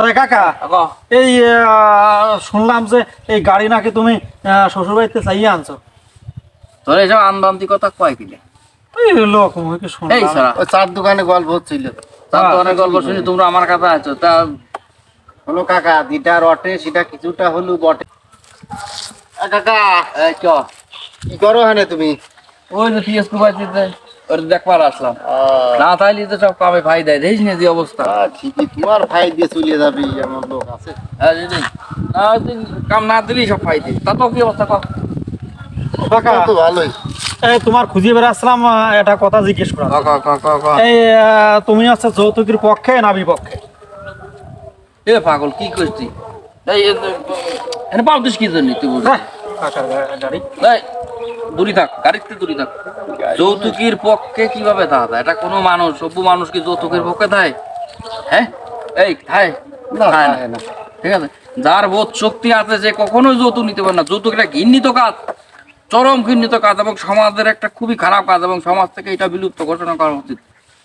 আরে কাকা, এই শুনলাম যে এই গাড়ি নাকি তুমি শ্বশুর বাড়িতে চাইয়ে আনছো। তোর এসব আনবান্তি কথা কয় কিলে? এই লোক মুখে এই শুনলাম। সারা ওই চার দোকানে গল্প হচ্ছিল। তার তো অনেক গল্প শুনি, তোমরা আমার কাছে আছো তা হলো কাকা, যেটা রটে সেটা কিছুটা হলো বটে। কাকা এই চ কি করো হানে তুমি? ওই যে পিএস কুবাই দিতে ওর দেখবার আসলাম। না তাইলে তো সব কামে ভাই দেয়, দেখিস না যে অবস্থা। ঠিকই, তোমার ভাই দিয়ে চলে যাবে এমন লোক আছে? হ্যাঁ যদি তুই কাম না দিলেই সব ফাই দিস, তা তো কি অবস্থা কর। কাকা, তো ভালোই। এই তোমার খুঁজে বেড়াচ্ছিলাম, একটা কথা জিজ্ঞেস করা। এই তুমি হচ্ছে যৌতুকের পক্ষে না বিপক্ষে? এ পাগল কি করছি? এই এনে পাও দিস কি জন্য তুই বুঝ? কাকার গাড়ি এই দূরে থাক, গাড়িতে দূরে থাক। যৌতুকের পক্ষে কিভাবে থাকে? এটা কোনো মানুষ, সভ্য মানুষ কি যৌতুকের পক্ষে থাকে? হ্যাঁ এই থায় না, থায় থাকে না, না। ঠিক আছে। যার বোধ শক্তি আছে যে কখনোই যৌতুক নিতে পারে না। যৌতুক একটা ঘৃণিত কাজ, চরম ঘৃণিত কাজ এবং সমাজের একটা খুবই খারাপ কাজ, এবং সমাজ থেকে এটা বিলুপ্ত ঘোষণা করা উচিত।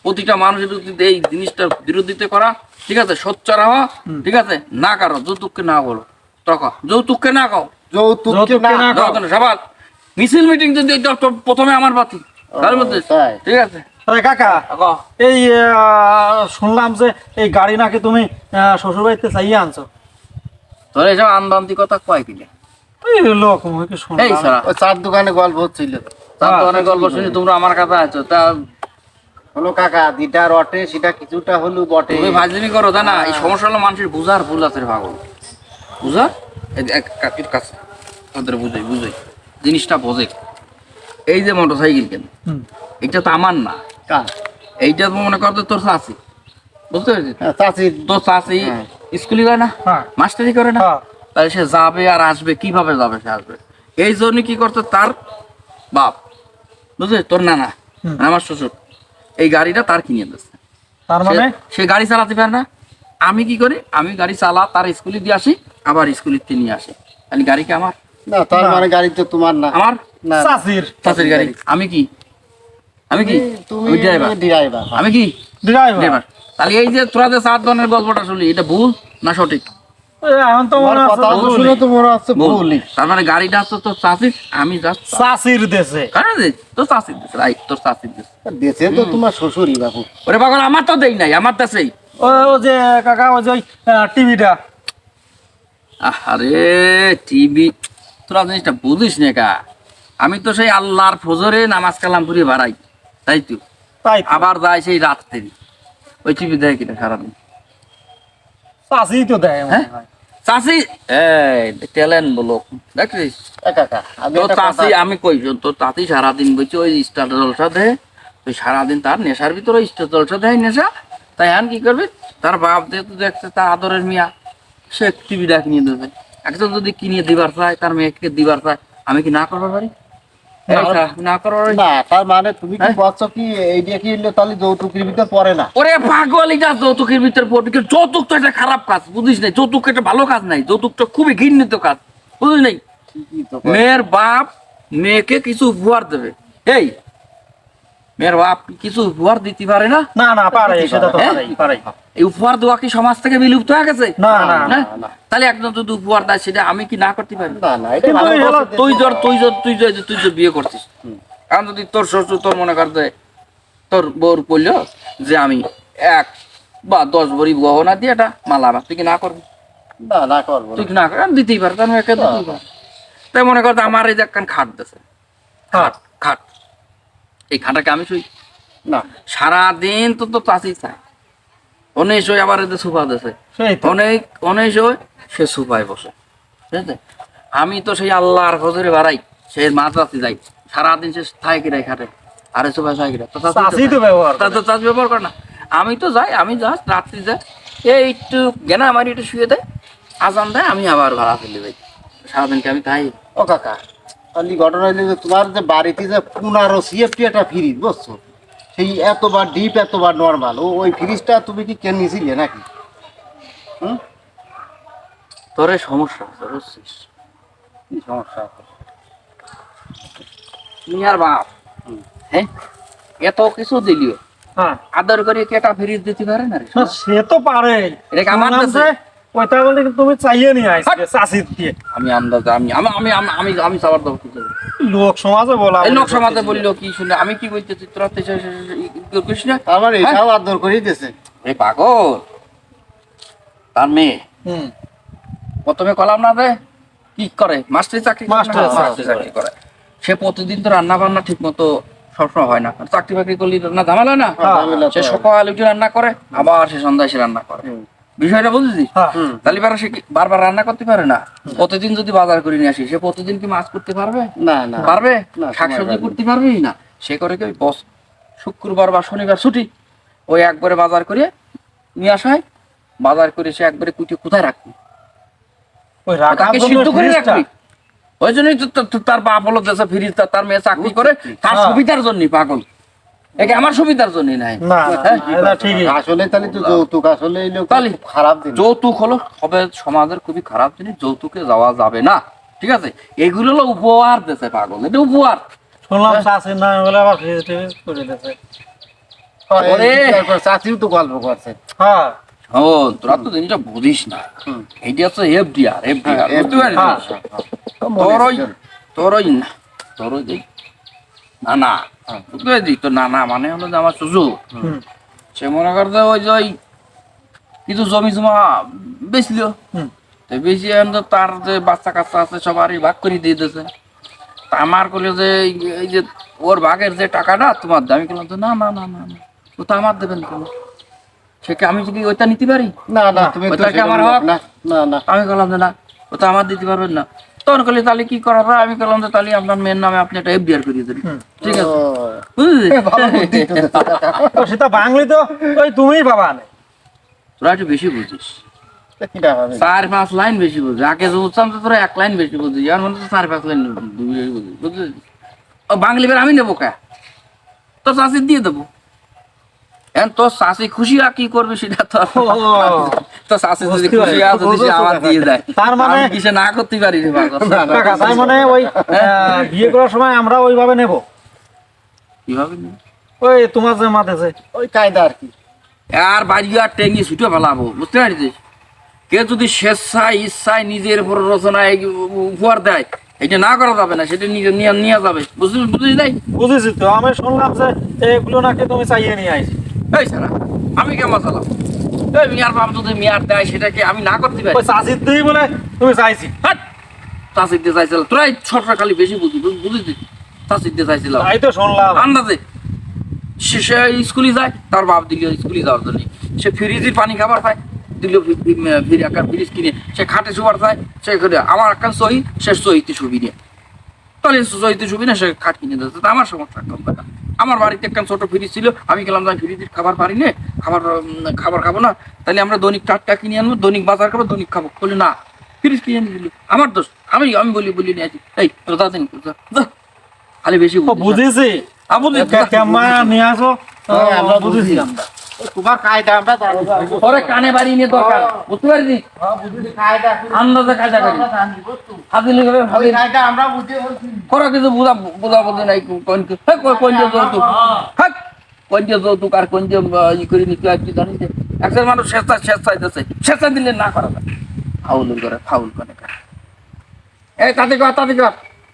প্রতিটা মানুষের উচিত এই জিনিসটার বিরোধিতা করা, ঠিক আছে, সোচ্চার হওয়া, ঠিক আছে। না কারো যৌতুককে না বলো, তখন যৌতুককে না কাও, যৌতুককে না সবাই মিছিল মিটিং যদি এটা প্রথমে আমার বাতি তার মধ্যে, তাই? ঠিক আছে। আরে কাকা, এই শুনলাম যে এই গাড়ি নাকি তুমি শ্বশুর বাড়িতে চাইয়ে আনছো। তোর এসব আনবান্তি কথা কয় কিলে? এই লোক মুখে এই শুনলাম। সারা ওই চার দোকানে গল্প হচ্ছিল। তার তো অনেক গল্প শুনি, তোমরা আমার কাছে আছো তা হলো কাকা, যেটা রটে সেটা কিছুটা হলো বটে। তুমি ভাজলিমি করো, তা না। এই সমস্যা হলো মানুষের বুঝার ভুল আছে রে পাগল, বুঝার কাকির কাছে তাদের বুঝাই জিনিসটা বোঝে। এই যে মোটর সাইকেল কেন, হুম। এটা তো আমার না, কার? এইটা তো মনে করতো তোর চাষি, বুঝতে পেরেছিস? চাচির। তোর চাষি হ্যাঁ। স্কুলে যায় না, হ্যাঁ। মাস্টারি করে না, হ্যাঁ। তাহলে সে যাবে আর আসবে কিভাবে যাবে? সে আসবে এই জন্য কি করতো তার বাপ, বুঝলি, তোর নানা, হুম। আমার শ্বশুর এই গাড়িটা তার কিনে দিচ্ছে। তার মানে সে গাড়ি চালাতে পারে না। আমি কি করি, আমি গাড়ি চালা তার স্কুলে দিয়ে আসি, আবার স্কুলে নিয়ে আসি। তাহলে গাড়ি কি আমার? না, তার না। মানে গাড়ি তো তোমার না। আমার না, চাচির চাষের গাড়ি। আমি কি তুমি আমি ড্রাইভার। ড্রাইভার। আমি কি ড্রাইভার। ড্রাইভার। তাহলে এই যে তোরা যে 7 ধরনের গল্পটা শুনলি, এটা ভুল না সঠিক? এখন তো মনে তোমার হচ্ছে কথা ভুলই। শুনে তো মনে হচ্ছে ভুল। ভুলই। তার মানে গাড়িটা হচ্ছে তোর চাষির, আমি জাস্ট চাচির দেশে। তোর চাষির দিচ্ছে, রাইট, তোর চাষির দিচ্ছে। দেশে তো তোমার শ্বশুরই বাবু। ওরে পাগল, আমার তো দেই নাই, আমার দেশেই। ও যে কাকা, ওই যে টিভিটা। আরে টিভি, তোরা জিনিসটা বুঝিস না কা। আমি তো সেই আল্লাহর ফজরে নামাজ কালাম করে বাড়াই, তাই তো তাই তো। আবার যাই সেই রাত্রে ওই টিভি দেয় কিনা সারাদিন। চাচি তো দেয় মনে হ্যাঁ হয়। চাষি, এই ট্যালেন্ট বলো, দেখছিস কাকা, আমি তোর একটা চাষি, কথা- আমি কই তোর চাষি সারাদিন বলছি ওই স্টার জলসা দেয়, ওই সারাদিন তার নেশার ভিতরে স্টার জলসা দেয় নেশা। তাই এখন কি করবে, তার বাপ যেহেতু দেখছে তার আদরের মিয়া, সে টিভিটা কিনে দেবে। একজন যদি কিনে দিবার চায়, তার মেয়েকে দিবার চায়, আমি কি না করবার পারি? এই শালা, না করবার পারি? না, তার মানে তুমি কি হ্যাঁ? বলছো কি এই দিয়ে কি হইলো তাহলে যৌতুকের ভিতরে পড়ে না? ওরে পাগল, এটা যৌতুকের ভিতরে পড়বে? যৌতুক তো একটা খারাপ কাজ, বুঝিস নাই? যৌতুক একটা ভালো কাজ নাই, যৌতুকটা খুবই ঘৃণিত কাজ, বুঝিস নাই? ঠিকই তো। মেয়ের বাপ মেয়েকে কিছু উপহার দেবে, এই মেয়ের বাপ কিছু উপহার দিতে পারে না? না না, পারে, সেটা তো হ্যাঁ? পারে। এই উপহার দেওয়া কি সমাজ থেকে বিলুপ্ত হয়ে গেছে? না না না? না। তাহলে একজন যদি উপহার দেয়, সেটা আমি কি না করতে পারি? না না, এটা কিন্তু ভালো এই হলো বলছো। তুই যে বিয়ে করছিস, কারণ যদি তোর শ্বশুর তোর মনে করতে তোর বউর বললো যে আমি 1 বা 10 ভরি গহনা দিয়ে এটা মালা আমার, তুই কি না করবি? না না, করবো না। তুই কি না করবি? আমি দিতেই পারি, তার একে দিতেই পারি। তাই মনে করতে আমার এই যে একখান খাট দিছে, হ্যাঁ। খাট, এই খাটাকে আমি শুই না, সারাদিন, তো তো চাষি চায় অনেক সময়, আবার এদের সুপা দিছে সেই তো। অনেক সময় সে সুপায় বসে, ঠিক আছে। আমি তো সেই আল্লাহর ফজরে বাড়াই, সে মাদ্রাসে যাই, সারাদিন সে থাই কিরাই খাটে, আরে সুপায় থাই কিরা, চাচি তো ব্যবহার করে। তো চাষ ব্যবহার করে না। আমি তো যাই, আমি জাস্ট রাত্রি যাই, এই একটু গেনা আমার একটু শুয়ে দেয়, আজান দেয়, আমি আবার ভাড়া ফেলে যাই। সারাদিনকে আমি তাই। ও কাকা, তাহলে ঘটনা হইলো যে তোমার যে বাড়িতে যে 15 সিএফটি একটা ফ্রিজ, বুঝছো, সেই এতবার ডিপ এতবার নর্মাল, ওই ফ্রিজটা তুমি কি কেন নিয়েছিলে নাকি? হুম, তোর এই সমস্যা আছে, বুঝছিস? কি সমস্যা আছে? তুমি আর বাপ, হ্যাঁ, এত কিছু দিলিও, হ্যাঁ আদর করে কি একটা ফ্রিজ দিতে পারে না রে? না, সে তো পারে। এটা কি আমার শুনলাম দেশে? যে ওইটা বলে কিন্তু তুমি চাইয়ে নিয়ে আইছিলে চাষি দিয়ে। আমি আন্দাজে আমি সবার দেবো কি করবো? লোক সমাজে বলা এই লোক সমাজে বললো কি শুনে আমি কি বলতেছি তোরা তো করিস না? আমার এটাও আদর করেই দিয়েছে। এই পাগল তার মেয়ে হুম প্রথমে কলাম না রে কি করে মাস্টারি চাকরি করে না? মাস্টারি মাস্টারি চাকরি করে। সে প্রতিদিন তো রান্না বান্না ঠিক মতো সবসময় হয় না, চাকরি বাকরি করলে রান্না ঝামেলা না। ঝামেলা তো সে হয়। সকালে উঠে রান্না করে আবার সে সন্ধ্যায় সে রান্না করে। হুম। বিষয়টা বুঝেছিস? হ্যাঁ তাহলে পারে সে কি বারবার রান্না করতে পারে না? প্রতিদিন যদি বাজার করে নিয়ে আসি সে প্রতিদিন কি মাছ করতে পারবে? না না পারবে? না, শাকসবজি সময় করতে পারবে না। সে করে কি ওই বস শুক্রবার বা শনিবার ছুটি ওই একবারে বাজার করে নিয়ে আসা হয়, বাজার করে সে একবারে কুটে কোথায় রাখবি? ওই রাখার তাকে জন্য সিদ্ধ করে ফ্রিজটা। রাখবি। ওই জন্যই তো তার বাপ হলো দেশে ফ্রিজ, তার মেয়ে চাকরি করে তার হ্যাঁ। সুবিধার জন্য পাগল। একে আমার সুবিধার জন্য নাই। না না, এটা ঠিকই। আসলে তাহলে তো যৌতুক আসলে এই লোক তাহলে খুব খারাপ দিন। যৌতুক হলো হবে সমাজের খুবই খারাপ জিনিস, যৌতুকে যাওয়া যাবে না, ঠিক আছে? এগুলো হলো উপহার দেশে পাগল, এটা উপহার। শুনলাম চাষির নামে বলে আবার ফ্রিজ টিজ করে দিয়েছে। ওরে। চাচিও তো গল্প করছে। হ্যাঁ শোন, তোরা তো জিনিসটা বুঝিস না। হুম। এইটা হচ্ছে এফডিআর, এফডিআর বুঝতে পারিস? হ্যাঁ। তোর ওই না না বুঝতে পারছিস? তো না না মানে হলো যে আমার সুজু হুম সে মনে করতে ওই যে ওই কিছু জমি জমা বেচলো, হুম তো বেশি এখন তো তার যে বাচ্চা কাচ্চা আছে সবারই ভাগ করে দিয়ে দিয়েছে। তা আমার করলে যে এই যে ওর ভাগের যে টাকাটা তোমার দেয়, আমি বললাম যে না না না না না, ও তো আমার দেবেন কেন? সে কি আমি কি ওইটা নিতে পারি? না না তুমি তো ওইটা কি সেরকম আমার লোক হক? না। না না আমি বললাম যে না, ও তো আমার দিতে পারবেন না। তখন করলে তাহলে কি করা হয়? আমি বললাম যে তাহলে আপনার মেয়ের নামে আপনি একটা এফডিআর করিয়ে দেন, ঠিক আছে? ও, বুঝলি? ভালো বুদ্ধি তো দিতে। তো সেটা বাঙালি তো ওই তুমিই পাবা না। তোরা একটু বেশি বুঝিস, কিটা হবে? 4-5 লাইন বেশি বুঝিস। আগে যে বুঝতাম তো তোরা 1 লাইন বেশি বুঝিস, আর মনে হচ্ছে 4-5 লাইন বুঝিস, বুঝলি? ও বাঙালি বের আমি নেবো কে? তো চাষি দিয়ে দেবো। এখন তোর চাষি খুশি আর কি করবে সেটা তো তো চাষি যদি বুঝতে খুশি পারি। আর যদি সে আমার দিয়ে দেয়, তার মানে- আমি কি সে না করতে পারি রে পাগল? না, না। কাকা, তাই মানে ওই বিয়ে করার সময় আমরা ওইভাবে নেব, কিভাবে নিবে? ওই তোমার যে মাথাছে। ওই কায়দা আর কি। আর বাড়ি আর টেঙ্গি ছুটে ফেলাবো, বুঝতে পারছিস? কে যদি স্বেচ্ছায় ইচ্ছায় নিজের প্ররোচনায় উপহার দেয়, এটা না করা যাবে না, সেটা নিজে নিয়ে নিয়ে যাবে, বুঝলি নাই? বুঝেছি তো, আমি শুনলাম যে এগুলো নাকি তুমি চাইয়ে নিয়ে আইছি। এই সারা আমি কেমন চালাম? এই মিয়ার বাপ যদি মিয়ার দেয় সেটাকে আমি না করতে পারি? ওই চাষির দিয়েই বলে তুমি চাইছি। হাট! চাষির দিয়ে চাইছিল তোরাই ছোটরা খালি বেশি বুঝিস চাষির দিয়ে চাইছিলাম তাই তো শুনলাম। আন্দাজে। সে স্কুলে যায়, তার বাপ দিল স্কুলে যাওয়ার জন্য। সে ফ্রিজের পানি খাবার পায়, দিল ফ্রিজ কিনে। সে খাটে শুবার চায়, সে করে আমার একটা সহি, সে সহিতে সুবি নিয়ে। তাহলে সহিতে সুবি না, সে খাট কিনে দিচ্ছে। তা আমার সমস্যা কম টাকা। আমার বাড়িতে একটা ছোট ফ্রিজ ছিল, আমি গেলাম যে ফ্রিজের খাবার পারি না, খাবার খাবো না, তাহলে আমরা দৈনিক টাটকা কিনে আনবো, দৈনিক বাজার খাবো, দৈনিক খাবো। বলি না, ফ্রিজ কিনে এনে দিল, আমার দোষ। আমি বলি নিয়ে আসি, এই তোরা দিন খালি বেশি ও বুঝেছি, কেমন নিয়ে আসো। হ্যাঁ, আমরা বুঝেছি বুঝি। আমরা। তোমার কায়দা আমরা জানি। ওরে কানে বাড়ি নিয়ে দরকার, বুঝতে পারছি? বুঝি কায়দা কি? আন্দাজে কায়দা করি হাজির হবে ওই হাজির কায়দা আমরা বুঝি বলছি। করো কিছু বুঝা বুঝি নাই কোন যৌতুক, হ্যাঁ কোন যৌতুক আর কোন ই করে নিতে আর কি জানিস? একজন মানুষ স্বেচ্ছায় স্বেচ্ছা দিলে না করা যায়, ফাউল করে এই তাতে কর